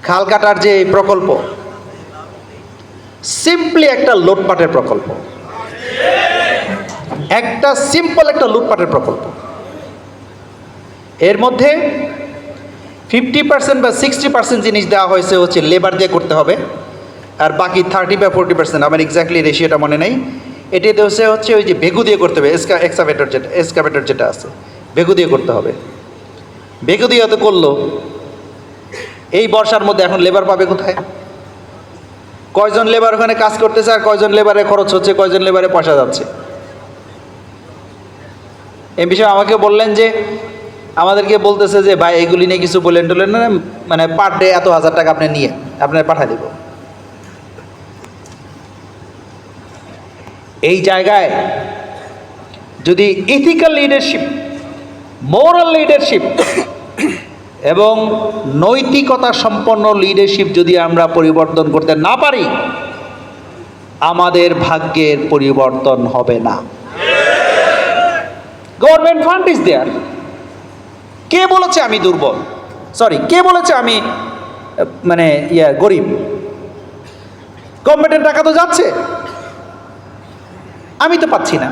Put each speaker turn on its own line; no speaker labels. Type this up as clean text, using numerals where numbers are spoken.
খাল কাটার যে প্রকল্প, সিম্পলি একটা লুটপাটের প্রকল্প, একটা সিম্পল একটা লুটপাটের প্রকল্প। এর মধ্যে 50% বা 60% জিনিস দেওয়া হয়েছে হচ্ছে লেবার দিয়ে করতে হবে, আর বাকি 30 বা 40%, আমার এক্স্যাক্টলি রেশিওটা মনে নেই, এটাতে হচ্ছে ওই যে বেগু দিয়ে করতে হবে, এক্সকাভেটর যেটা আছে বেগু দিয়ে করতে হবে। বেগু দিয়ে তো করলো, এই বর্ষার মধ্যে এখন লেবার পাবে কোথায়? কয়জন লেবার ওখানে কাজ করতেছে, আর কয়জন লেবারে খরচ হচ্ছে, কয়জন লেবারে পয়সা যাচ্ছে? এই বিষয়ে আমাকে বললেন যে, আমাদেরকে বলতেছে যে ভাই এগুলি নিয়ে কিছু বলেন টলেন না, মানে পার ডে এত হাজার টাকা আপনি নিয়ে আপনার পাঠিয়ে দিব। এই জায়গায় যদি ইথিক্যাল লিডারশিপ, মোরাল লিডারশিপ এবং নৈতিকতা সম্পন্ন লিডারশিপ যদি আমরা পরিবর্তন করতে না পারি, আমাদের ভাগ্যের পরিবর্তন হবে না। Government fund is there. কে বলেছে আমি দুর্বল? সরি, কে বলেছে আমি মানে গরিব? গভর্নমেন্টের টাকা তো যাচ্ছে, আমি তো পাচ্ছি না।